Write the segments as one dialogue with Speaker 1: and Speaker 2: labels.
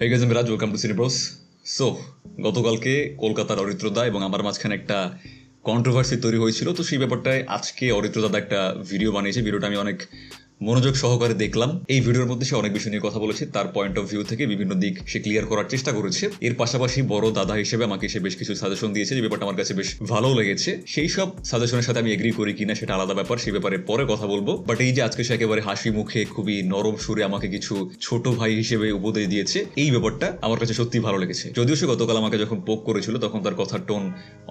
Speaker 1: Hey guys, I'm Raj, welcome to Cinebros. So গতকালকে কলকাতার অরিত্রদা এবং আমার মাঝখানে একটা কন্ট্রোভার্সি তৈরি হয়েছিল, তো সেই ব্যাপারটায় আজকে অরিত্রদা একটা ভিডিও বানিয়েছে। ভিডিওটা আমি অনেক মনোযোগ সহকারে দেখলাম। এই ভিডিওর মধ্যে সে অনেক বিষয় নিয়ে কথা বলেছে, তার পয়েন্ট অফ ভিউ থেকে বিভিন্ন দিক সে ক্লিয়ার করার চেষ্টা করেছে। এর পাশাপাশি বড় দাদা হিসেবে আমাকে সে বেশ কিছু সাজেশন দিয়েছে, যে ব্যাপারটা আমার কাছে বেশ ভালো লেগেছে। সেই সব সাজেশনের সাথে আমি এগ্রি করি কিনা সেটা আলাদা ব্যাপার, সেই ব্যাপারে পরে কথা বলবো। বাট এই যে আজকে সে একেবারে হাসি মুখে খুবই নরম সুরে আমাকে কিছু ছোট ভাই হিসেবে উপদেশ দিয়েছে, এই ব্যাপারটা আমার কাছে সত্যি ভালো লেগেছে। যদিও সে গতকাল আমাকে যখন পোক করেছিল তখন তার কথার টোন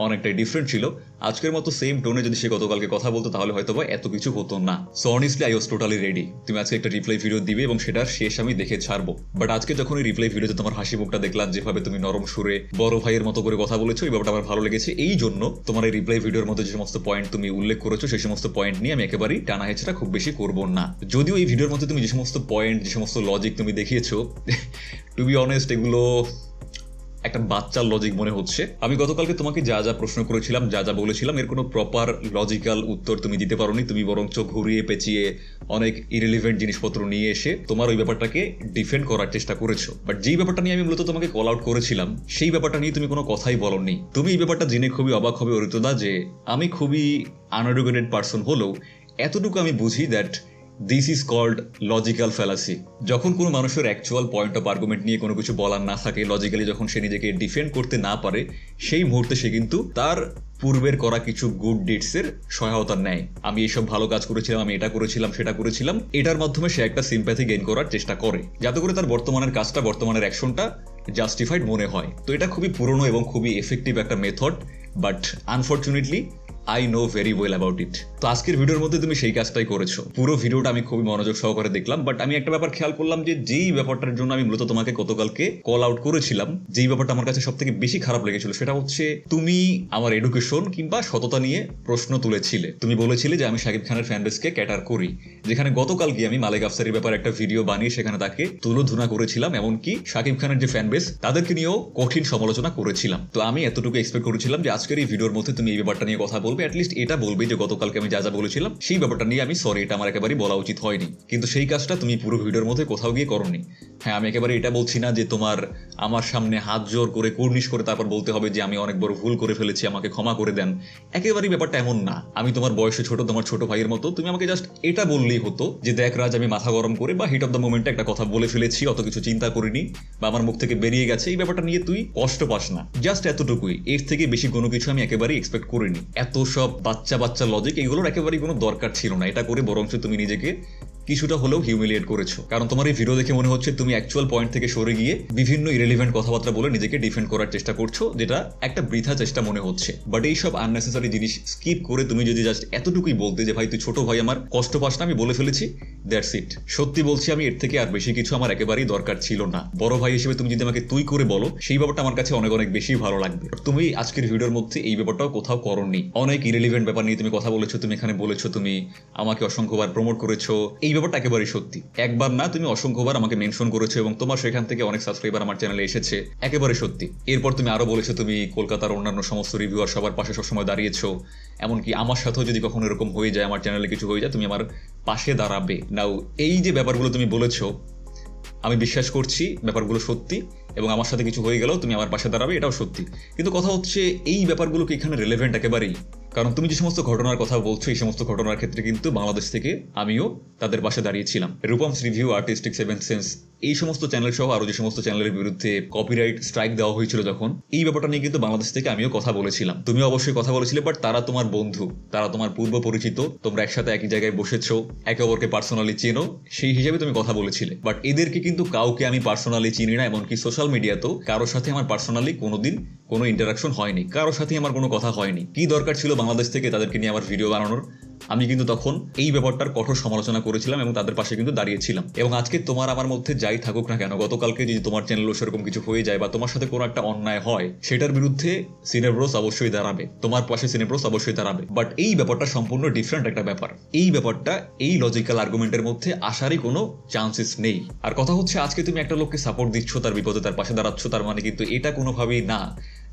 Speaker 1: অনেকটাই ডিফারেন্ট ছিল। আজকের মতো সেম টোনে যদি সে গতকালকে কথা বলতো তাহলে হয়তো বা এত কিছু হতো না। So honestly I was totally ready. তুমি আজকে একটা রিপ্লাই ভিডিও দিবে এবং সেটার শেষ আমি দেখে ছাড়বো। বাট আজকে যখন এই রিপ্লাই ভিডিওতে তোমার হাসি মুখটা দেখলাম, যেভাবে তুমি নরম সুরে বড় ভাইয়ের মতো করে কথা বলেছো, এই ব্যাপারটা আমার ভালো লেগেছে। এই জন্য তোমার এই রিপ্লাই ভিডিওর মধ্যে যে সমস্ত পয়েন্ট তুমি উল্লেখ করেছো সেই সমস্ত পয়েন্ট নিয়ে আমি একেবারেই টানা হেঁচড়া খুব বেশি করবো না। যদিও এই ভিডিওর মধ্যে তুমি যে সমস্ত পয়েন্ট, যে সমস্ত লজিক তুমি দেখিয়েছো, টু বি অনেস্ট এগুলো একটা বাচ্চার লজিক মনে হচ্ছে। আমি গতকালকে তোমাকে যা যা প্রশ্ন করেছিলাম, যা যা বলেছিলাম, এর কোনো প্রপার লজিক্যাল উত্তর তুমি দিতে পারোনি। তুমি বরঞ্চ ঘুরিয়ে পেঁচিয়ে অনেক ইরেলিভেন্ট জিনিসপত্র নিয়ে এসে তোমার ওই ব্যাপারটাকে ডিফেন্ড করার চেষ্টা করেছো। বাট যেই ব্যাপারটা নিয়ে আমি মূলত তোমাকে কল আউট করেছিলাম, সেই ব্যাপারটা নিয়ে তুমি কোনো কথাই বলোনি। তুমি এই ব্যাপারটা জেনে খুবই অবাক হবে অরিত্রদা, যে আমি খুবই আনএডুকেটেড পার্সন হলেও এতটুকু আমি বুঝি that this is called logical fallacy. যখন কোনো মানুষের অ্যাকচুয়াল পয়েন্ট অফ আর্গুমেন্ট নিয়ে কোনো কিছু বলার না থাকে, লজিক্যালি যখন সে নিজেকে ডিফেন্ড করতে না পারে, সেই মুহূর্তে সে কিন্তু তার পূর্বের করা কিছু গুড ডিডসের সহায়তা নেয়। আমি এইসব ভালো কাজ করেছিলাম, আমি এটা করেছিলাম, সেটা করেছিলাম, এটার মাধ্যমে সে একটা সিম্প্যাথি গেইন করার চেষ্টা করে, যাতে করে তার বর্তমানের কাজটা, বর্তমানের অ্যাকশনটা জাস্টিফাইড মনে হয়। তো এটা খুবই পুরনো এবং খুবই এফেক্টিভ একটা method, but unfortunately I know very well about it. তো আজকের ভিডিওর মধ্যে তুমি সেই কাজটাই করেছো। পুরো ভিডিওটা আমি খুবই মনোযোগ সহকারে দেখলাম, বাট আমি একটা ব্যাপার খেয়াল করলাম, যে যেই ব্যাপারটার জন্য আমি মূলত তোমাকে গতকালকে কল আউট করেছিলাম, যেই ব্যাপারটা আমার কাছে সব থেকে বেশি খারাপ লেগেছিল, সেটা হচ্ছে তুমি আমার এডুকেশন কিংবা সততা নিয়ে প্রশ্ন তুলেছিলে। তুমি বলেছিলে যে আমি শাকিব খানের ফ্যান বেসকে ক্যাটার করি, যেখানে গতকাল গিয়ে আমি মালেক আফসারির ব্যাপারে একটা ভিডিও বানিয়ে সেখানে তাকে তুলোধুনা করেছিলাম, এমনকি শাকিব খানের যে ফ্যান বেস তাদেরকে নিয়েও কঠিন সমালোচনা করেছিলাম। তো আমি এতটুকু এক্সপেক্ট করেছিলাম যে আজকের এই ভিডিওর মধ্যে তুমি এই ব্যাপারটা নিয়ে কথা বলবে, অ্যাটলিস্ট এটা বলবে যে গতকালকে আমি যা যা বলেছিলাম সেই ব্যাপারটা নিয়ে আমি সরি, এটা আমার একেবারেই বলা উচিত হয়নি। কিন্তু সেই কাজটা তুমি পুরো ভিডিওর মধ্যে কোথাও গিয়ে করোনি। হ্যাঁ, আমি একেবারে এটা বলছি না যে তোমার আমার সামনে হাত জোর করে কুর্নিশ করে তারপর বলতে হবে যে আমি অনেক বড় ভুল করে ফেলেছি, আমাকে ক্ষমা করে দেন। একেবারেই ব্যাপারটা এমন না। আমি তোমার বয়সে ছোট, তোমার ছোট ভাইয়ের মতো। তুমি আমাকে জাস্ট এটা বললেই হতো যে দেখ রাজ, আমি মাথা গরম করে বা হিট অফ দ্য মোমেন্টে একটা কথা বলে ফেলেছি, অত কিছু চিন্তা করিনি বা আমার মুখ থেকে বেরিয়ে গেছে, এই ব্যাপারটা নিয়ে তুই কষ্ট পাস না। জাস্ট এতটুকুই, এর থেকে বেশি কোনো কিছু আমি একেবারেই এক্সপেক্ট করিনি। এত সব বাচ্চা বাচ্চা লজিক, এগুলোর একেবারেই কোনো দরকার ছিল না। এটা করে বরঞ্চ তুমি নিজেকে কিছুটা হলেও হিউমিলিয়েট করেছো। কারণ তোমার এই ভিডিও দেখে মনে হচ্ছে তুমি অ্যাকচুয়াল পয়েন্ট থেকে সরে গিয়ে বিভিন্ন ইরেলিভেন্ট কথাবার্তা বলে নিজেকে ডিফেন্ড করার চেষ্টা করছো, যেটা একটা বৃথা চেষ্টা মনে হচ্ছে। বাট এইসব আননেসেসারি জিনিস স্কিপ করে তুমি যদি জাস্ট এতটুকুই বলতে যে ভাই তুই ছোট ভাই, আমার কষ্ট পাস না, আমি বলে ফেলেছি, দ্যাটস ইট। সত্যি বলছি, আমি এর থেকে আর বেশি কিছু আমার একেবারেই দরকার ছিল না। বড় ভাই হিসেবে তুমি যদি আমাকে তুই করে বলো, সেই ব্যাপারটা আমার কাছে অনেক অনেক বেশি ভালো লাগবে। তুমি আজকের ভিডিওর মধ্যে এই ব্যাপারটাও কোথাও করোনি। অনেক ইরেলিভেন্ট ব্যাপার নিয়ে তুমি কথা বলেছো। তুমি এখানে বলেছো তুমি আমাকে অসংখ্যবার প্রমোট করেছো, এই ব্যাপারটা একেবারেই সত্যি। একবার না, তুমি অসংখ্যবার আমাকে মেনশন করেছো এবং তোমার সেখান থেকে অনেক সাবস্ক্রাইবার আমার চ্যানেলে এসেছে, একেবারে সত্যি। এরপর তুমি আরো বলেছো তুমি কলকাতার অন্যান্য সমস্ত রিভিউয়ার সবার পাশে সবসময় দাঁড়িয়েছো, এমনকি আমার সাথেও যদি কখনো এরকম হয়ে যায়, আমার চ্যানেলে কিছু হয়ে যায়, তুমি আমার পাশে দাঁড়াবে। নাও এই যে ব্যাপারগুলো তুমি বলেছো, আমি বিশ্বাস করছি ব্যাপারগুলো সত্যি, এবং আমার সাথে কিছু হয়ে গেলেও তুমি আমার পাশে দাঁড়াবে, এটাও সত্যি। কিন্তু কথা হচ্ছে এই ব্যাপারগুলো কি এখানে রেলেভেন্ট? একেবারেই। কারণ তুমি যে সমস্ত ঘটনার কথা বলছো, এই সমস্ত ঘটনার ক্ষেত্রে কিন্তু বাংলাদেশ থেকে আমিও তাদের পাশে দাঁড়িয়েছিলাম। রূপমস রিভিউ, আর্টিস্টিক সেভেন সেন্স, এই সমস্ত চ্যানেল সহ আরো যে সমস্ত চ্যানেলের বিরুদ্ধে কপিরাইট স্ট্রাইক দেওয়া হয়েছিল, যখন এই ব্যাপারটা নিয়ে কিন্তু বাংলাদেশ থেকে আমিও কথা বলেছিলাম। তুমিও অবশ্যই কথা বলেছিলে, বাট তারা তোমার বন্ধু, তারা তোমার পূর্ব পরিচিত, তোমরা একসাথে একই জায়গায় বসেছো, একে অপরকে পার্সোনালি চেনো, সেই হিসেবে তুমি কথা বলেছিলে। বাট এদেরকে কিন্তু কাউকে আমি পার্সোনালি চিনি না, এমনকি সোশ্যাল মিডিয়াতেও কারোর সাথে আমার পার্সোনালি কোনোদিন কোনো ইন্টারাকশন হয়নি, কারোর সাথে আমার কোনো কথা হয়নি। কি দরকার ছিল বাংলাদেশ থেকে তাদেরকে নিয়ে আমার ভিডিও বানানোর? আমি কিন্তু তখন এই ব্যাপারটার কঠোর সমালোচনা করেছিলাম এবং তাদের পাশে কিন্তু দাঁড়িয়েছিলাম। এবং আজকে তোমার আমার মধ্যে যাই থাকুক না কেন, গতকালকে যদি তোমার চ্যানেলও সেরকম কিছু হয়ে যায় বা তোমার সাথে কোনো একটা অন্যায় হয়, সেটার বিরুদ্ধে সিনেব্রোস অবশ্যই দাঁড়াবে, তোমার পাশে সিনেব্রোস অবশ্যই দাঁড়াবে। বাট এই ব্যাপারটা সম্পূর্ণ ডিফারেন্ট একটা ব্যাপার। এই ব্যাপারটা এই লজিক্যাল আর্গুমেন্টের মধ্যে আসারই কোনো চান্সেস নেই। আর কথা হচ্ছে, আজকে তুমি একটা লোককে সাপোর্ট দিচ্ছ, তার বিপদে তার পাশে দাঁড়াচ্ছ, তার মানে কিন্তু এটা কোনোভাবেই না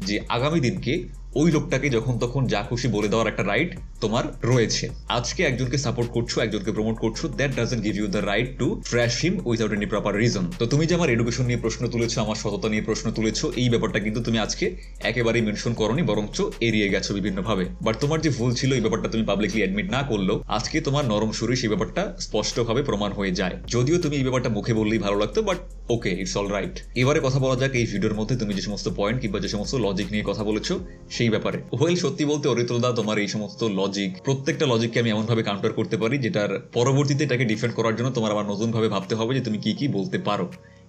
Speaker 1: যে আগামী দিনকে ওই লোকটাকে যখন তখন যা খুশি বলে দেওয়ার একটা রাইট তোমার রয়েছে। আজকে একজনকে সাপোর্ট করছো, একজনকে প্রমোট করছো, that doesn't give you the right to trash him without any proper reason. তো তুমি যে আমার এডুকেশন নিয়ে প্রশ্ন তুলেছো, আমার সততা নিয়ে প্রশ্ন তুলেছো, এই ব্যাপারটা কিন্তু তুমি আজকে একেবারেই মেনশন করোনি, বরঞ্চ এড়িয়ে গেছো বিভিন্নভাবে। বাট তোমার যে ভুল ছিল এই ব্যাপারটা তুমি পাবলিকলি অ্যাডমিট না করলেও আজকে তোমার নরম সুরে সেই ব্যাপারটা স্পষ্টভাবে প্রমাণ হয়ে যায়। যদিও তুমি এই ব্যাপারটা মুখে বললেই ভালো লাগতো, but okay, it's all right. এবারে কথা বলা যাক এই ভিডিওর মধ্যে তুমি যে সমস্ত পয়েন্ট কিংবা যে সমস্ত লজিক নিয়ে কথা বলেছো সেই ব্যাপারে। ওয়েল, সত্যি বলতে অরিত্রদা, তোমার এই সমস্ত লজিক, প্রত্যেকটা লজিককে আমি এমনভাবে কাউন্টার করতে পারি যেটার পরবর্তীতে এটাকে ডিফেন্ড করার জন্য তোমার আবার নতুন ভাবে ভাবতে হবে যে তুমি কি কি বলতে পারো,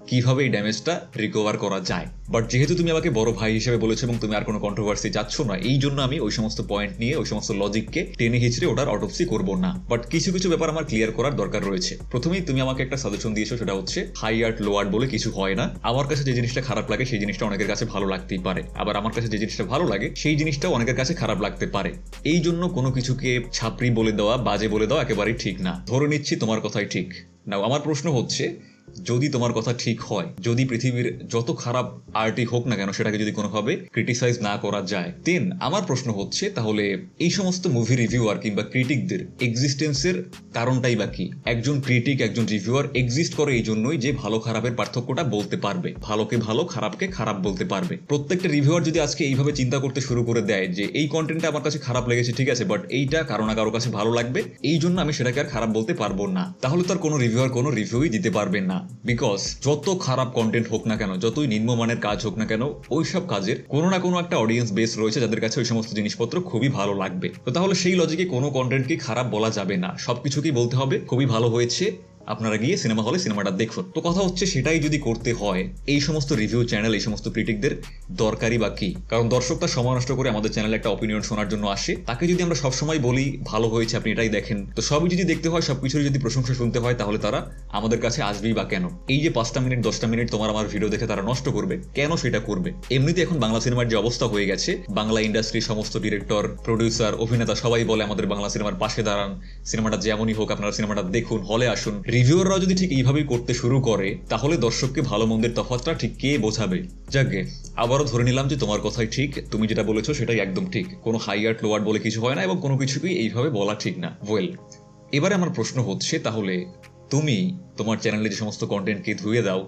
Speaker 1: কিভাবে এই ড্যামেজটা রিকভার করা যায়। বাট যেহেতু তুমি আমাকে বড় ভাই হিসেবে বলেছো এবং তুমি আর কোনো কন্ট্রোভার্সি যাচ্ছ না, এই জন্য আমি ওই সমস্ত পয়েন্ট নিয়ে ওই সমস্ত লজিককে টেনে হিচড়ে ওটার অটোপসি করবো না। বাট কিছু কিছু ব্যাপার আমার ক্লিয়ার করার দরকার রয়েছে। প্রথমেই তুমি আমাকে একটা সাজেশন দিয়েছো, সেটা হচ্ছে হাই আর্ট লো আর্ট বলে কিছু হয় না। আমার কাছে যে জিনিসটা খারাপ লাগে সেই জিনিসটা অনেকের কাছে ভালো লাগতেই পারে, আবার আমার কাছে যে জিনিসটা ভালো লাগে সেই জিনিসটাও অনেকের কাছে খারাপ লাগতে পারে। এই জন্য কোনো কিছুকে ছাপরি বলে দেওয়া, বাজে বলে দেওয়া একেবারেই ঠিক না। ধরে নিচ্ছি তোমার কথাই ঠিক। নাও আমার প্রশ্ন হচ্ছে, যদি তোমার কথা ঠিক হয়, যদি পৃথিবীর যত খারাপ আর্টই হোক না কেন সেটাকে যদি কোনোভাবে ক্রিটিসাইজ না করা যায়, দেন আমার প্রশ্ন হচ্ছে তাহলে এই সমস্ত মুভি রিভিউয়ার কিংবা ক্রিটিকদের এক্সিস্টেন্সের কারণটাই বা কি? একজন ক্রিটিক, একজন রিভিউয়ার এক্সিস্ট করে এই জন্যই যে ভালো খারাপের পার্থক্যটা বলতে পারবে, ভালোকে ভালো খারাপকে খারাপ বলতে পারবে। প্রত্যেকটা রিভিউয়ার যদি আজকে এইভাবে চিন্তা করতে শুরু করে দেয় যে এই কন্টেন্টটা আমার কাছে খারাপ লেগেছে, ঠিক আছে, বাট এইটা কারো না কারো কাছে ভালো লাগবে, এই জন্য আমি সেটাকে আর খারাপ বলতে পারবো না, তাহলে তার কোনো রিভিউয়ার কোনো রিভিউই দিতে পারবে না। বিকজ যত খারাপ কন্টেন্ট হোক না কেন, যতই নিম্নমানের কাজ হোক না কেন, ওইসব কাজের কোনো না কোনো একটা অডিয়েন্স বেস রয়েছে যাদের কাছে ওই সমস্ত জিনিসপত্র খুবই ভালো লাগবে। তো তাহলে সেই লজিকে কোনো কন্টেন্টকে খারাপ বলা যাবে না, সবকিছুকেই বলতে হবে খুবই ভালো হয়েছে, আপনারা গিয়ে সিনেমা হলে সিনেমাটা দেখুন। তো কথা হচ্ছে, সেটাই যদি করতে হয় এই সমস্ত রিভিউ চ্যানেল, এই সমস্ত ক্রিটিকদের দরকারই বা কি? কারণ দর্শক তার সময় নষ্ট করে আমাদের চ্যানেলে একটা অপিনিয়ন শোনার জন্য আসে, তাকে যদি আমরা সবসময় বলি ভালো হয়েছে আপনি এটাই দেখেন, তো সবই যদি দেখতে হয়, সবকিছুর যদি প্রশংসা শুনতে হয়, তাহলে তারা আমাদের কাছে আসবেই বা কেন? এই যে 5টা মিনিট 10টা মিনিট তোমার আমার ভিডিও দেখে তারা নষ্ট করবে, কেন সেটা করবে? এমনিতে এখন বাংলা সিনেমার যে অবস্থা হয়ে গেছে, বাংলা ইন্ডাস্ট্রির সমস্ত ডিরেক্টর, প্রডিউসার, অভিনেতা সবাই বলে আমাদের বাংলা সিনেমার পাশে দাঁড়ান, সিনেমাটা যেমনই হোক আপনারা সিনেমাটা দেখুন, হলে আসুন। রিভিউয়াররাও যদি ঠিক এইভাবেই করতে শুরু করে, তাহলে দর্শককে ভালো মন্দের তফাৎটা ঠিক কে বোঝাবে? যাকে আবারও ধরে নিলাম যে তোমার কথাই ঠিক, তুমি যেটা বলেছো সেটাই একদম ঠিক, কোনো হাই আর্ট লো আর্ট বলে কিছু হয় না এবং কোনো কিছুকেই এইভাবে বলা ঠিক না। ওয়েল, এবারে আমার প্রশ্ন হচ্ছে, তাহলে তুমি তোমার চ্যানেলে যে সমস্ত কন্টেন্টকে ধুয়ে দাও,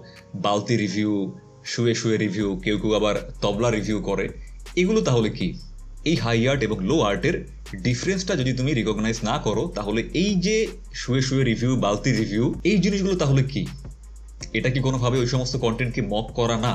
Speaker 1: বালতি রিভিউ, শুয়ে শুয়ে রিভিউ, কেউ কেউ আবার তবলা রিভিউ করে, এগুলো তাহলে কি? এই হাই আর্ট এবং লো আর্টের ডিফারেন্সটা যদি তুমি রিকগনাইজ না করো, তাহলে এই যে শুয়ে শুয়ে রিভিউ, বালতি রিভিউ, এই জিনিসগুলো তাহলে কি? এটা কি কোনোভাবে ওই সমস্ত কন্টেন্টকে মক করা না?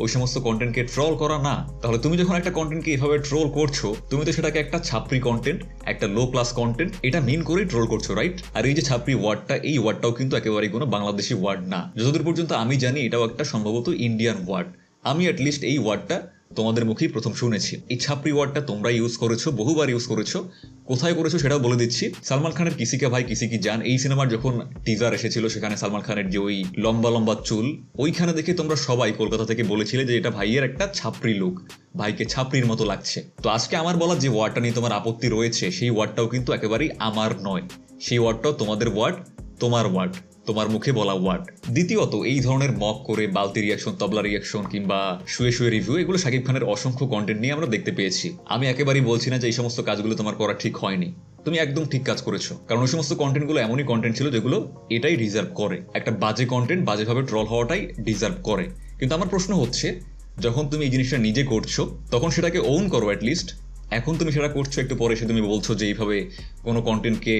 Speaker 1: ওই সমস্ত কন্টেন্টকে ট্রল করা না? তাহলে তুমি যখন একটা কন্টেন্টকে এভাবে ট্রোল করছো, তুমি তো সেটাকে একটা ছাপরি কন্টেন্ট, একটা লো ক্লাস কন্টেন্ট, এটা মিন করেই ট্রোল করছো, রাইট? আর এই যে ছাপরি ওয়ার্ডটা, এই ওয়ার্ডটাও কিন্তু একেবারেই কোনো বাংলাদেশি ওয়ার্ড না। যতদূর পর্যন্ত আমি জানি এটাও একটা সম্ভবত ইন্ডিয়ান ওয়ার্ড। আমি অ্যাটলিস্ট এই ওয়ার্ডটা তোমাদের মুখেই প্রথম শুনেছি। এই ছাপরি ওয়ার্ডটা তোমরা ইউজ করেছো, বহুবার ইউজ করেছো। কোথায় করেছো সেটাও বলে দিচ্ছি। সালমান খানের কিসি কা ভাই কিসি কি জান, এই সিনেমার যখন টিজার এসেছিল, সেখানে সালমান খানের যে ওই লম্বা লম্বা চুল, ওইখানে দেখে তোমরা সবাই কলকাতা থেকে বলেছিলে যে এটা ভাইয়ের একটা ছাপরি লুক, ভাইকে ছাপরির মতো লাগছে। তো আজকে আমার বলা যে ওয়ার্ডটা নিয়ে তোমার আপত্তি রয়েছে, সেই ওয়ার্ডটাও কিন্তু একেবারেই আমার নয়, সেই ওয়ার্ডটাও তোমাদের ওয়ার্ড, তোমার ওয়ার্ড, তোমার মুখে বলা ওয়ার্ড। দ্বিতীয়ত, এই ধরনের মক করে বালতি রিয়াকশন, তবলা রিয়াকশন কিংবা শুয়ে শুয়ে রিভিউ, এগুলো শাকিব খানের অসংখ্য কন্টেন্ট নিয়ে আমরা দেখতে পেয়েছি। আমি একেবারেই বলছি না যে এই সমস্ত কাজগুলো তোমার করা ঠিক হয়নি, তুমি একদম ঠিক কাজ করেছো। কারণ ওই সমস্ত কন্টেন্টগুলো এমনই কন্টেন্ট ছিল যেগুলো এটাই ডিজার্ভ করে, একটা বাজে কন্টেন্ট বাজেভাবে ট্রল হওয়াটাই ডিজার্ভ করে। কিন্তু আমার প্রশ্ন হচ্ছে, যখন তুমি এই জিনিসটা নিজে করছো তখন সেটাকে ওন করো অ্যাটলিস্ট। এখন তুমি সেটা করছো, একটু পরে এসে তুমি বলছো যে এইভাবে কোনো কন্টেন্টকে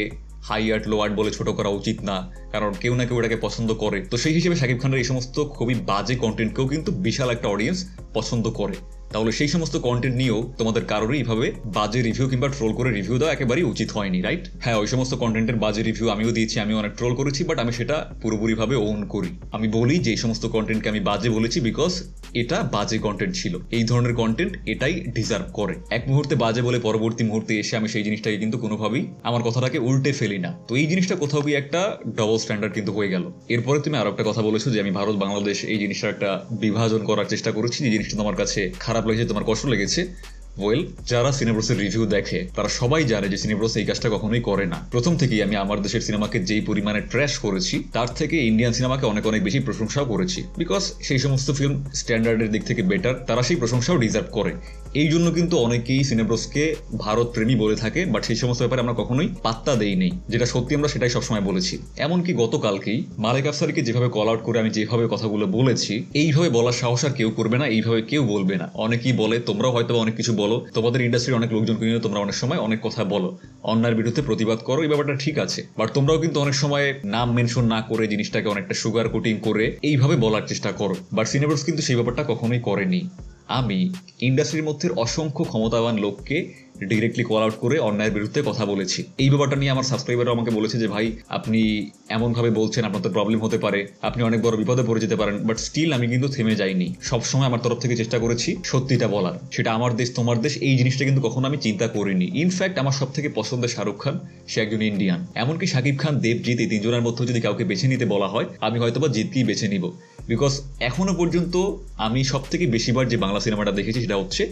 Speaker 1: হাই আর্ট লো আর্ট বলে ছোট করা উচিত না, কারণ কেউ না কেউ এটাকে পছন্দ করে। তো সেই হিসেবে শাকিব খানের এই সমস্ত খুবই বাজে কন্টেন্টকেও কিন্তু বিশাল একটা অডিয়েন্স পছন্দ করে। তাহলে সেই সমস্ত কন্টেন্ট নিয়েও তোমাদের কারোরই এইভাবে বাজে রিভিউ কিংবা ট্রোল করে রিভিউ দেওয়া একেবারেই উচিত হয়নি, রাইট? হ্যাঁ, ওই সমস্ত কন্টেন্টের বাজে রিভিউ আমিও দিয়েছি, আমি অনেক ট্রোল করেছি, বাট আমি সেটা পুরোপুরিভাবে ওন করি। আমি বলি যে এই সমস্ত কন্টেন্টকে আমি বাজে বলেছি বিকজ এটা বাজে কন্টেন্ট ছিল, এই ধরনের কন্টেন্ট এটাই ডিজার্ভ করে। এক মুহূর্তে বাজে বলে পরবর্তী মুহূর্তে এসে আমি সেই জিনিসটাকে কিন্তু কোনোভাবেই আমার কথাটাকে উল্টে ফেলি না। তো এই জিনিসটা কোথাও গিয়ে একটা ডবল স্ট্যান্ডার্ড কিন্তু হয়ে গেল। এরপরে তুমি আরো একটা কথা বলেছো যে আমি ভারত বাংলাদেশ এই জিনিসটা একটা বিভাজন করার চেষ্টা করেছি, যে জিনিসটা তোমার কাছে খারাপ লেগেছে, তোমার কষ্ট লেগেছে। ওয়েল, যারা সিনেব্রোসের রিভিউ দেখে তারা সবাই জানে যে সিনেব্রোস এই কাজটা কখনোই করে না। প্রথম থেকেই আমি আমার দেশের সিনেমাকে যেই পরিমাণে ট্র্যাশ করেছি তার থেকে ইন্ডিয়ান সিনেমাকে অনেক অনেক বেশি প্রশংসাও করেছি, বিকজ সেই সমস্ত ফিল্ম স্ট্যান্ডার্ডের দিক থেকে বেটার, তারা সেই প্রশংসাও ডিজার্ভ করে। এই জন্য কিন্তু অনেকেই সিনেব্রোসকে ভারত প্রেমী বলে থাকে, বাট সেই সমস্ত ব্যাপারে আমরা কখনোই পাত্তা দেই নেই, যেটা সত্যি আমরা সেটাই সবসময় বলেছি। এমনকি গতকালকেই মালেক আফসারিকে যেভাবে কল আউট করে আমি যেভাবে কথাগুলো বলেছি, এইভাবে বলার সাহস আর কেউ করবে না, এইভাবে কেউ বলবে না। অনেকেই বলে, তোমরাও হয়তো অনেক কিছু বলো, তোমাদের ইন্ডাস্ট্রির অনেক লোকজনকে নিয়ে তোমরা অনেক সময় অনেক কথা বলো, অন্যায়ের বিরুদ্ধে প্রতিবাদ করো, এই ব্যাপারটা ঠিক আছে, বাট তোমরাও কিন্তু অনেক সময় নাম মেনশন না করে জিনিসটাকে অনেকটা সুগার কোটিং করে এইভাবে বলার চেষ্টা করো। বাট সিনেব্রোস কিন্তু সেই ব্যাপারটা কখনোই করেনি। আমি ইন্ডাস্ট্রির মধ্যে অসংখ্য ক্ষমতাবান লোককে ডিরেক্টলি কল আউট করে অন্যায়ের বিরুদ্ধে কথা বলেছি। এই ব্যাপারটা নিয়ে আমার সাবস্ক্রাইবারও আমাকে বলেছে যে ভাই আপনি এমনভাবে বলছেন, আপনার তো প্রবলেম হতে পারে, আপনি অনেক বড় বিপদে পড়ে যেতে পারেন। বাট স্টিল আমি কিন্তু থেমে যাইনি, সবসময় আমার তরফ থেকে চেষ্টা করেছি সত্যিটা বলার। সেটা আমার দেশ তোমার দেশ এই জিনিসটা কিন্তু কখনো আমি চিন্তা করিনি। ইনফ্যাক্ট আমার সব থেকে পছন্দের শাহরুখ খান, সে একজন ইন্ডিয়ান। এমনকি শাকিব খান, দেবজিৎ, এই তিনজনের মধ্যে যদি কাউকে বেছে নিতে বলা হয় আমি হয়তোবা জিতকেই বেছে নিব, বিকজ এখনো পর্যন্ত আমি সব থেকে বেশিবার যে বাংলা সিনেমাটা দেখেছি সেটা হচ্ছে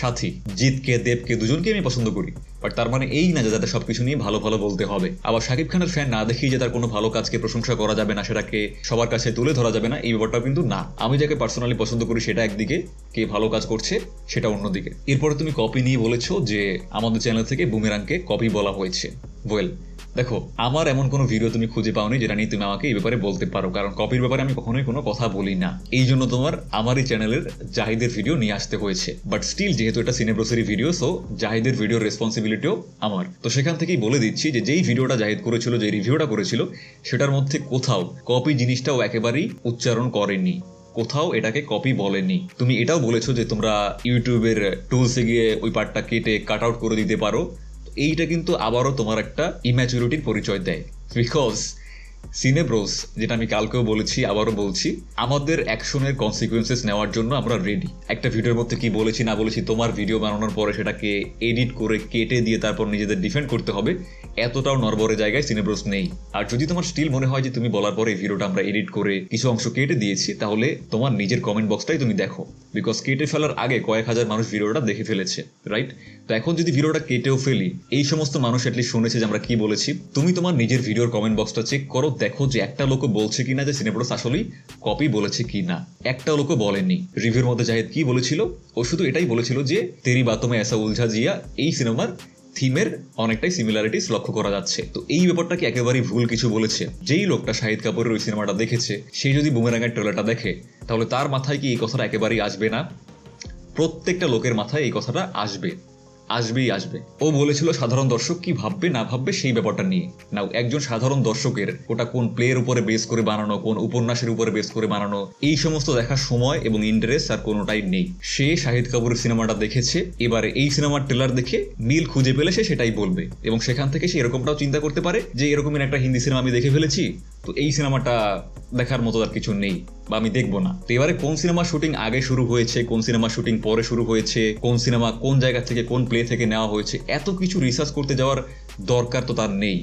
Speaker 1: সাথী। জিতকে, দেবকে, দুজনকে আমি পছন্দ করি, বাট তার মানে এই না যে যাদের সবকিছু নিয়ে ভালো ভালো বলতে হবে। আবার শাকিব খানের ফ্যান না দেখেই যে তার কোনো ভালো কাজকে প্রশংসা করা যাবে না, সেটাকে সবার কাছে তুলে ধরা যাবে না, এই ব্যাপারটাও কিন্তু না। আমি যাকে পার্সোনালি পছন্দ করি সেটা একদিকে, কে ভালো কাজ করছে সেটা অন্যদিকে। এরপরে তুমি কপি নিয়ে বলেছো যে আমাদের চ্যানেল থেকে বুমেরাংকে কপি বলা হয়েছে। ওয়েল, দেখো, আমার এমন কোনো ভিডিও তুমি খুঁজে পাওনি যেটা নিয়ে তুমি আমাকে এই ব্যাপারে বলতে পারো, কারণ কপির ব্যাপারে আমি কখনোই কোনো কথা বলি না। এই জন্য তোমার আমার এই চ্যানেলের জাহিদের ভিডিও নিয়ে আসতে হয়েছে। বাট স্টিল যেহেতু এটা সিনেব্রোসেরই ভিডিও, সো জাহিদের ভিডিওর রেসপন্সিবিলিটিও আমার। তো সেখান থেকেই বলে দিচ্ছি যে যেই ভিডিওটা জাহিদ করেছিল, যে রিভিউটা করেছিল, সেটার মধ্যে কোথাও কপি জিনিসটাও একেবারেই উচ্চারণ করেনি, কোথাও এটাকে কপি বলেনি। তুমি এটাও বলেছো যে তোমরা ইউটিউবের টুলসে গিয়ে ওই পার্টটা কেটে কাট আউট করে দিতে পারো। এইটা কিন্তু আবারও তোমার একটা ইম্যাচুরিটির পরিচয় দেয়, বিকজ সিনেব্রোস, যেটা আমি কালকেও বলেছি আবারও বলছি, আমাদের অ্যাকশনের কনসিকুয়েন্সেস নেওয়ার জন্য আমরা রেডি। একটা ভিডিওর মধ্যে কি বলেছি না বলেছি, তোমার ভিডিও বানানোর পরে সেটাকে এডিট করে কেটে দিয়ে তারপর নিজেদের ডিফেন্ড করতে হবে, এতটাও নরবরে জায়গায় সিনেব্রোস নেই। আর যদি তোমার স্টিল মনে হয় যে তুমি বলার পরে এই ভিডিওটা আমরা এডিট করে কিছু অংশ কেটে দিয়েছি, তাহলে তোমার নিজের কমেন্ট বক্সটাই তুমি দেখো, বিকজ কেটে ফেলার আগে কয়েক হাজার মানুষ ভিডিওটা দেখে ফেলেছে, রাইট? তো এখন যদি ভিডিওটা কেটেও ফেলি, এই সমস্ত মানুষ অ্যাটলিস্ট শুনেছে যে আমরা কি বলেছি। তুমি তোমার নিজের ভিডিওর কমেন্ট বক্সটা চেক করো, দেখো যে একটা লোকও বলছে কিনা যে সিনেব্রোস আসলেই কপি বলেছে কিনা। একটা লোকও বলেনি। রিভিউর মধ্যে জাহিদ কি বলেছিল, ও শুধু এটাই বলেছিল যে তেরি বাতমে এসা উলঝা জিয়া এই সিনেমার থিমের অনেকটাই সিমিলারিটিস লক্ষ্য করা যাচ্ছে। তো এই ব্যাপারটা কি একেবারেই ভুল কিছু বলেছে? যেই লোকটা শাহিদ কাপুরের ওই সিনেমাটা দেখেছে, সেই যদি বুমেরাংয়ের ট্রেলারটা দেখে, তাহলে তার মাথায় কি এই কথাটা একেবারেই আসবে না? প্রত্যেকটা লোকের মাথায় এই কথাটা আসবে, আসবেই আসবে। ও বলেছিল সাধারণ দর্শক কি ভাববে না ভাববে সেই ব্যাপারটা নিয়ে। নাও, একজন সাধারণ দর্শকের ওটা কোন প্লেয়ের উপরে বেস করে বানানো, কোন উপন্যাসের উপরে বেস করে বানানো, এই সমস্ত দেখার সময় এবং ইন্টারেস্ট আর কোনোটাই নেই। সে শাহিদ কাপুরের সিনেমাটা দেখেছে, এবারে এই সিনেমার ট্রেলার দেখে মিল খুঁজে পেলে সে সেটাই বলবে, এবং সেখান থেকে সে এরকমটাও চিন্তা করতে পারে যে এরকমই একটা হিন্দি সিনেমা আমি দেখে ফেলেছি, তো এই সিনেমাটা দেখার মতো আর কিছু নেই, বা আমি দেখবো না। তো এবারে কোন সিনেমা শুটিং আগে শুরু হয়েছে, কোন সিনেমা শুটিং পরে শুরু হয়েছে, কোন সিনেমা কোন জায়গা থেকে কোন প্লে থেকে নেওয়া হয়েছে, এত কিছু রিসার্চ করতে যাওয়ার দরকার তো তার নেই,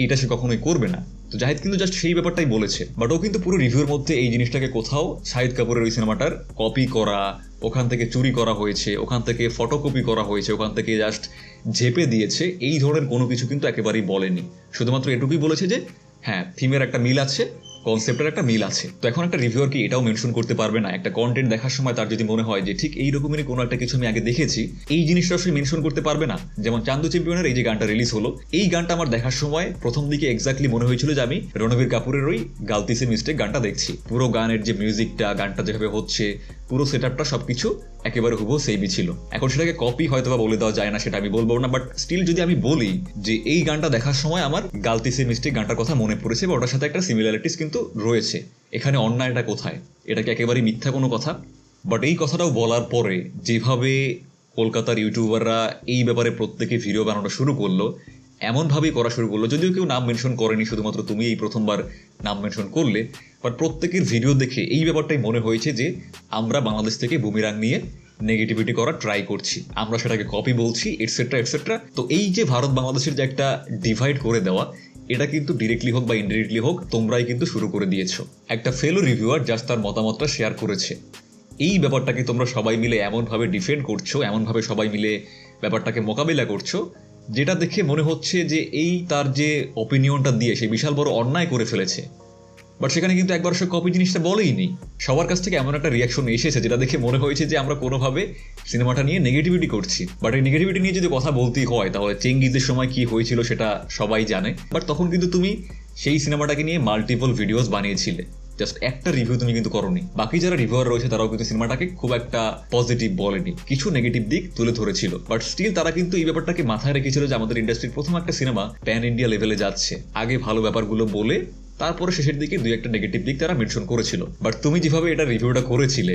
Speaker 1: এটা সে কখনোই করবে না। তো জাহিদ কিন্তু জাস্ট সেই ব্যাপারটাই বলেছে, বাট ও কিন্তু পুরো রিভিউর মধ্যে এই জিনিসটাকে কোথাও শাহিদ কাপুরের ওই সিনেমাটার কপি করা, ওখান থেকে চুরি করা হয়েছে, ওখান থেকে ফটোকপি করা হয়েছে, ওখান থেকে জাস্ট ঝেপে দিয়েছে, এই ধরনের কোনো কিছু কিন্তু একেবারেই বলেনি। শুধুমাত্র এটুকুই বলেছে যে হ্যাঁ, থিমের একটা মিল আছে, কনসেপ্টের একটা মিল আছে। তো এখন একটা রিভিউয়ার কি এটাও মেনশন করতে পারবে না? একটা কন্টেন্ট দেখার সময় তার যদি মনে হয় যে ঠিক এই রকমেরই কোনো একটা কিছু আমি আগে দেখেছি, এই জিনিসটা সে মেনশন করতে পারবে না? যেমন চান্দু চ্যাম্পিয়নের এই যে গানটা রিলিজ হলো, এই গানটা আমার দেখার সময় প্রথম দিকে এক্স্যাক্টলি মনে হয়েছিল যে আমি রণবীর কাপুরের ওই গালতি সে মিস্টেক গানটা দেখছি। পুরো গানের যে মিউজিকটা, গানটা যেভাবে হচ্ছে, পুরো সেট আপটা সবকিছু একেবারে হুবহু সেমই ছিল। এখন সেটাকে কপি হয়তো বা বলে দেওয়া যায় না, সেটা আমি বলবো না, বাট স্টিল যদি আমি বলি যে এই গানটা দেখার সময় আমার গালতি সে মিস্টেক গানটার কথা মনে পড়েছে, বা ওটার সাথে একটা সিমিলারিটিস কিন্তু রয়েছে, এখানে অন্যায়টা কোথায়? এটা কি একেবারেই মিথ্যা কোনো কথা? বাট এই কথাটাও বলার পরে যেভাবে কলকাতার ইউটিউবাররা এই ব্যাপারে প্রত্যেকে ভিডিও বানানো শুরু করলো, এমনভাবেই করা শুরু করলো, যদিও কেউ নাম মেনশন করেনি, শুধুমাত্র তুমি এই প্রথমবার নাম মেনশন করলে, বাট প্রত্যেকের ভিডিও দেখে এই ব্যাপারটাই মনে হয়েছে যে আমরা বাংলাদেশ থেকে বুমেরাং নিয়ে নেগেটিভিটি করা ট্রাই করছি, আমরা সেটাকে কপি বলছি, এটসেট্রা এটসেট্রা। তো এই যে ভারত বাংলাদেশের যে একটা ডিভাইড করে দেওয়া, এটা কিন্তু ডিরেক্টলি হোক বা ইনডিরেক্টলি হোক তোমরাই কিন্তু শুরু করে দিয়েছো। একটা ফেলো রিভিউয়ার জাস্ট তার মতামতটা শেয়ার করেছে, এই ব্যাপারটাকে তোমরা সবাই মিলে এমনভাবে ডিফেন্ড করছো, এমনভাবে সবাই মিলে ব্যাপারটাকে মোকাবিলা করছো, যেটা দেখে মনে হচ্ছে যে এই তার যে অপিনিয়নটা দিয়ে সে বিশাল বড় অন্যায় করে ফেলেছে। বাট সেখানে কিন্তু একবার সে কপি জিনিসটা বলেই নি। সবার কাছ থেকে এমন একটা রিয়াকশন এসেছে যেটা দেখে মনে হয়েছে যে আমরা কোনোভাবে সিনেমাটা নিয়ে নেগেটিভিটি করছি। বাট এই নেগেটিভিটি নিয়ে যদি কথা বলতেই হয় তাহলে চেঙ্গিজের সময় কি হয়েছিল সেটা সবাই জানে। বাট তখন কিন্তু তুমি সেই সিনেমাটাকে নিয়ে মাল্টিপল ভিডিওস বানিয়েছিলে, জাস্ট একটা রিভিউ তুমি কিন্তু করোনি। বাকি যারা রিভিউয়ার রয়েছে তারাও কিন্তু সিনেমাটাকে খুব একটা পজিটিভ বলেনি, কিছু নেগেটিভ দিক তুলে ধরেছিল। বাট স্টিল তারা কিন্তু এই ব্যাপারটাকে মাথায় রেখেছিল যে আমাদের ইন্ডাস্ট্রির প্রথম একটা সিনেমা প্যান ইন্ডিয়া লেভেলে যাচ্ছে, আগে ভালো ব্যাপারগুলো বলে তারপরে শেষের দিকে দুই একটা নেগেটিভ দিক তারা মেনশন করেছিল। বাট তুমি যেভাবে এটা রিভিউটা করেছিলে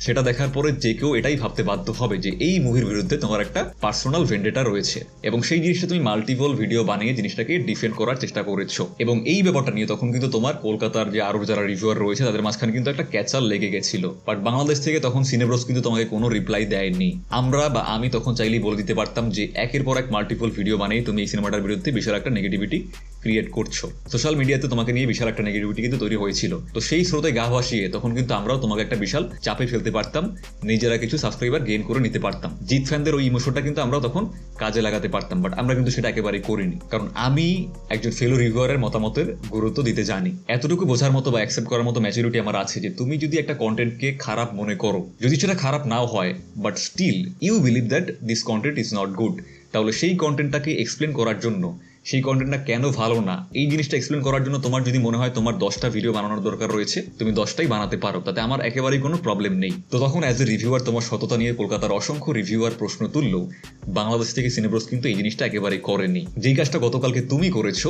Speaker 1: সেটা দেখার পরে যে কেউ এটাই ভাবতে বাধ্য হবে যে এই মুভির বিরুদ্ধে তোমার একটা পার্সোনাল ভেন্ডেটা রয়েছে, এবং সেই জিনিসটা তুমি মাল্টিপল ভিডিও বানিয়ে জিনিসটাকে ডিফেন্ড করার চেষ্টা করেছো। এবং এই ব্যাপারটা নিয়ে তখন কিন্তু তোমার কলকাতার যে আরো যারা রিভিউয়ার রয়েছে তাদের মাঝখানে কিন্তু একটা ক্যাচাল লেগে গেছিল। বাট বাংলাদেশ থেকে তখন সিনেব্রস কিন্তু তোমাকে কোনো রিপ্লাই দেয়নি। আমরা বা আমি তখন চাইলেই বলে দিতে পারতাম যে একের পর এক মাল্টিপল ভিডিও বানিয়ে তুমি এই সিনেমাটার বিরুদ্ধে বিশাল একটা নেগেটিভিটি ক্রিয়েট করছো। সোশ্যাল মিডিয়াতে তোমাকে নিয়ে বিশাল একটা নেগেটিভিটি কিন্তু তৈরি হয়েছিল। তো সেই স্রোতে গা ভাসিয়ে তখন কিন্তু আমরাও তোমাকে একটা বিশাল চাপে ফেলতে পারতাম, নিজেরা কিছু সাবস্ক্রাইবার গেইন করে নিতে পারতাম। জিৎ ফ্যানদের ওই ইমোশনটা কিন্তু আমরা তখন কাজে লাগাতে পারতাম। বাট আমরা কিন্তু সেটা একেবারেই করিনি, কারণ আমি একজন ফেলো রিভিউয়ারের মতামতের গুরুত্ব দিতে জানি। এতটুকু বোঝার মতো বা অ্যাকসেপ্ট করার মতো ম্যাচুরিটি আমার আছে যে তুমি যদি একটা কন্টেন্টকে খারাপ মনে করো, যদি সেটা খারাপ নাও হয়, but still you believe that this content is not good, তাহলে সেই কন্টেন্টটাকে এক্সপ্লেন করার জন্য, সেই কন্টেন্টটা কেন ভালো না এই জিনিসটা এক্সপ্লেন করার জন্য তোমার যদি মনে হয় তোমার 10টা ভিডিও বানানোর দরকার রয়েছে, তুমি 10টাই বানাতে পারো, তাতে আমার একেবারেই কোনো প্রবলেম নেই। তো তখন অ্যাজ এ রিভিউয়ার তোমার সততা নিয়ে কলকাতার অসংখ্য রিভিউয়ার প্রশ্ন তুললেও বাংলাদেশ থেকে সিনেব্রস কিন্তু এই জিনিসটা একেবারেই করেনি। যেই কাজটা গতকালকে তুমি করেছো,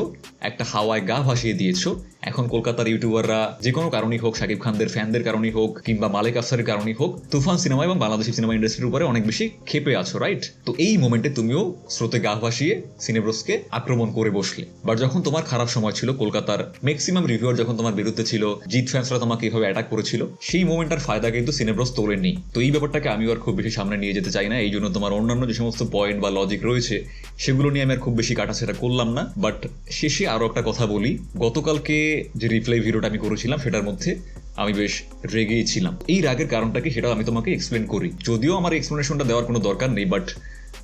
Speaker 1: একটা হাওয়ায় গা ভাসিয়ে দিয়েছো। এখন কলকাতার ইউটিউবাররা যে কোনো কারণেই হোক, শাকিব খানদের ফ্যানদের কারণেই হোক কিংবা মালেক আফসারের কারণেই হোক, তুফান সিনেমা এবং বাংলাদেশি সিনেমা ইন্ডাস্ট্রির উপরে অনেক বেশি ক্ষেপে আছো, রাইট? তো এই মোমেন্টে তুমিও স্রোতে গা ভাসিয়ে সিনেব্রসকে আক্রমণ করে বসলে। বাট যখন তোমার খারাপ সময় ছিল, কলকাতার ম্যাক্সিমাম রিভিউয়ার যখন তোমার বিরুদ্ধে ছিল, জিৎ ফ্যান্সরা তোমাকে এভাবে অ্যাটাক করেছিল, সেই মোমেন্টার ফায়দা কিন্তু সিনেব্রস তোলেনি। তো এই ব্যাপারটাকে আমিও আর খুব বেশি সামনে নিয়ে যেতে চাই না, এই জন্য তোমার অন্যান্য যে সমস্ত পয়েন্ট বা লজিক রয়েছে সেগুলো নিয়ে আমি আর খুব বেশি কাটাছেড়া করলাম না। বাট শেষে আরো একটা কথা বলি, গতকালকে যে রিপ্লাই ভিডিওটা আমি করেছিলাম সেটার মধ্যে আমি বেশ রেগেই ছিলাম। এই রাগের কারণটাকে সেটাও আমি তোমাকে এক্সপ্লেন করি, যদিও আমার এক্সপ্লেনেশনটা দেওয়ার কোনো দরকার নেই, but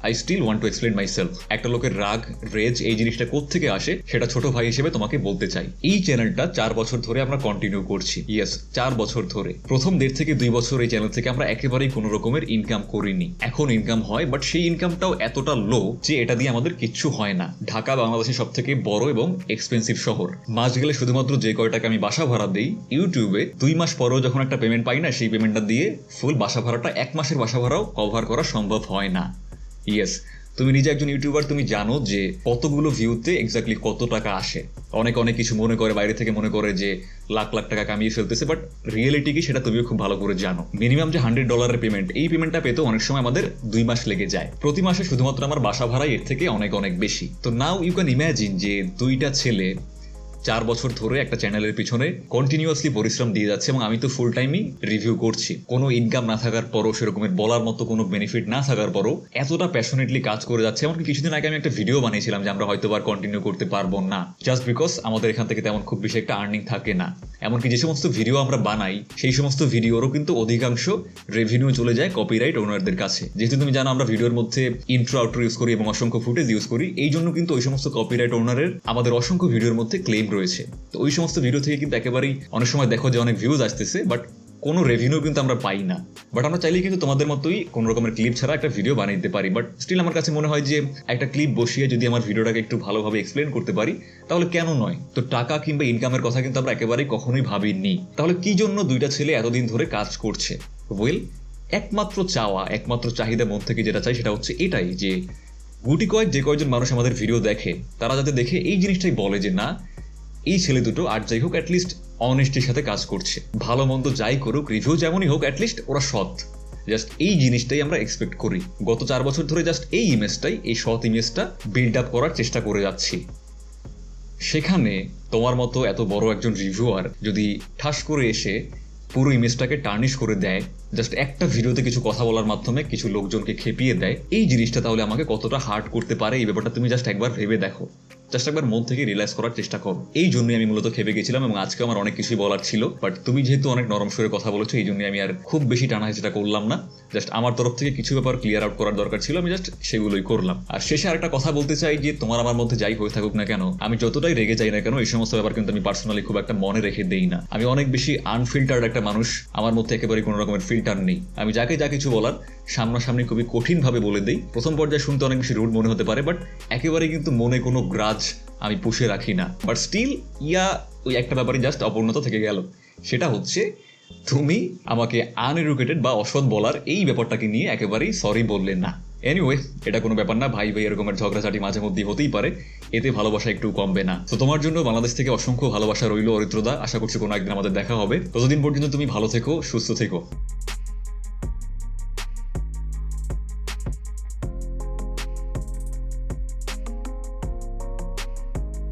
Speaker 1: I still want to explain myself. একটা লোকের রাগ, রেজ এই জিনিসটা কোত্থেকে আসে সেটা ছোট ভাই হিসেবে তোমাকে বলতে চাই। এই চ্যানেলটা 4 বছর ধরে আমরা কন্টিনিউ করছি, ইয়েস 4 বছর ধরে। প্রথম 1.5 থেকে 2 বছর এই চ্যানেল থেকে আমরা একেবারেই কোনো রকমের ইনকাম করিনি। এখন ইনকাম হয়, বাট সেই ইনকামটাও এতটা লো যে এটা দিয়ে আমাদের কিচ্ছু হয় না। ঢাকা বাংলাদেশের সব থেকে বড় এবং এক্সপেন্সিভ শহর। মাস গেলে শুধুমাত্র যে কয়টাকে আমি বাসা ভাড়া দিই ইউটিউবে, 2 মাস পরেও যখন একটা পেমেন্ট পাই না, সেই পেমেন্টটা দিয়ে ফুল বাসা ভাড়াটা 1 মাসের বাসা ভাড়াও কভার করা সম্ভব হয় না। ইয়েস, তুমি নিজে একজন ইউটিউবার, তুমি জানো যে কতগুলো ভিউতে এক্স্যাক্টলি কত টাকা আসে। অনেক কিছু মনে করে, বাইরে থেকে মনে করে যে লাখ লাখ টাকা কামিয়ে ফেলতেছে, বাট রিয়েলিটি কি সেটা তুমিও খুব ভালো করে জানো। মিনিমাম যে $100 পেমেন্ট, এই পেমেন্টটা পেতেও অনেক সময় আমাদের 2 মাস লেগে যায়। প্রতি মাসে শুধুমাত্র আমার বাসা ভাড়াই এর থেকে অনেক বেশি। তো নাও ইউ ক্যান ইম্যাজিন যে 2টা ছেলে 4 বছর ধরে একটা চ্যানেলের পিছনে কন্টিনিউয়াসলি পরিশ্রম দিয়ে যাচ্ছে, এবং আমি তো ফুল টাইমই রিভিউ করছি। কোনো ইনকাম না থাকার পরও, সেরকমের বলার মতো কোনো বেনিফিট না থাকার পরও এতটা প্যাশনেটলি কাজ করে যাচ্ছে। এমনকি কিছুদিন আগে আমি একটা ভিডিও বানিয়েছিলাম যে আমরা হয়তো আর কন্টিনিউ করতে পারবো না, জাস্ট বিকজ আমাদের এখান থেকে তেমন খুব বেশি একটা আর্নিং থাকে না। এমনকি যে সমস্ত ভিডিও আমরা বানাই সেই সমস্ত ভিডিওরও কিন্তু অধিকাংশ রেভিনিউ চলে যায় কপিরাইট ওনারদের কাছে। যেহেতু তুমি জানো আমরা ভিডিওর মধ্যে ইন্ট্রো আউট্রো ইউজ করি এবং অসংখ্য ফুটেজ ইউজ করি, এই জন্য কিন্তু ওই সমস্ত কপিরাইট ওনারের আমাদের অসংখ্য ভিডিওর মধ্যে ক্লেম রয়েছে। তো ওই সমস্ত ভিডিও থেকে কিন্তু একেবারেই অনেক সময় দেখো যে অনেক ভিউজ আসতেছে, বাট কোনো রেভিনিউ কিন্তু আমরা পাই না। বাট আমরা চাইলেই কিন্তু তোমাদের মতোই কোনো রকমের ক্লিপ ছাড়া একটা ভিডিও বানিয়ে দিতে পারি। বাট স্টিল আমার কাছে মনে হয় যে একটা ক্লিপ বসিয়ে যদি আমার ভিডিওটাকে একটু ভালোভাবে এক্সপ্লেন করতে পারি তাহলে কেন নয়। তো টাকা কিংবা ইনকামের কথা কিন্তু আমরা একেবারেই কখনোই ভাবিনি। তাহলে কি জন্য 2টা ছেলে এতদিন ধরে কাজ করছে? ওয়েল, একমাত্র চাওয়া, একমাত্র চাহিদা মন থেকে যেটা চাই সেটা হচ্ছে এটাই যে গুটি কয়েক যে কয়েকজন মানুষ আমাদের ভিডিও দেখে তারা যাতে দেখে এই জিনিসটাই বলে যে না, এই ছেলে দুটো আর যাই হোক অ্যাটলিস্ট অনেস্টির সাথে কাজ করছে, ভালো মন্দ যাই করুক, রিভিউ যেমনই হোক, অ্যাটলিস্ট ওরা সৎ। জাস্ট এই জিনিসটাই আমরা এক্সপেক্ট করি। গত 4 বছর ধরে জাস্ট এই ইমেজটাই, এই সৎ ইমেজটা বিল্ড আপ করার চেষ্টা করে যাচ্ছি। সেখানে তোমার মতো এত বড় একজন রিভিউয়ার যদি ঠাস করে এসে পুরো ইমেজটাকে টার্নিশ করে দেয়, জাস্ট একটা ভিডিওতে কিছু কথা বলার মাধ্যমে কিছু লোকজনকে খেপিয়ে দেয়, এই জিনিসটা তাহলে আমাকে কতটা হার্ট করতে পারে এই ব্যাপারটা তুমি জাস্ট একবার ভেবে দেখো। জাস্ট একবার মন থেকে রিল্যাক্স করার চেষ্টা করো। এই জন্যই আমি মূলত খেপে গেছিলাম এবং আজকে আমার অনেক কিছুই বলার ছিল, বাট তুমি যেহেতু অনেক নরম সুরে কথা বলেছো এই জন্যই আমি আর খুব বেশি টানাহেঁচড়া করলাম না। জাস্ট আমার তরফ থেকে কিছু ব্যাপার ক্লিয়ার আউট করার দরকার ছিল, আমি জাস্ট সেগুলোই করলাম। আর শেষে আরেকটা কথা বলতে চাই যে তোমার আমার মধ্যে যাই হয়ে থাকুক না কেন, আমি যতটাই রেগে যাই না কেন, এই সমস্ত ব্যাপার কিন্তু আমি পার্সোনালি খুব একটা মনে রেখে দেই না। আমি অনেক বেশি আনফিল্টার্ড একটা মানুষ, আমার মধ্যে একেবারে কোনো রকমের ফিল্টার নেই। আমি যাকে যা কিছু বলার সামনাসামনি খুবই কঠিনভাবে বলে দিই। প্রথম পর্যায়ে শুনতে অনেক বেশি রুড মনে হতে পারে, বাট একেবারে কিন্তু মনে কোনো গ্রাজ আমি পুষে রাখি না। বাট স্টিল ওই একটা ব্যাপারে জাস্ট অপূর্ণতা থেকে গেল, সেটা হচ্ছে তুমি আমাকে আনএডুকেটেড বা অসৎ বলার এই ব্যাপারটাকে নিয়ে একেবারেই সরি বললে না। এনিওয়ে, এটা কোনো ব্যাপার না, ভাই ভাই এরকমের ঝগড়াঝাটি মাঝে মধ্যেই হতেই পারে, এতে ভালোবাসা একটু কমবে না। তো তোমার জন্য বাংলাদেশ থেকে অসংখ্য ভালোবাসা রইল অরিত্রদা, আশা করছি কোনো একদিন আমাদের দেখা হবে। ততদিন পর্যন্ত তুমি ভালো থেকো, সুস্থ থেকো।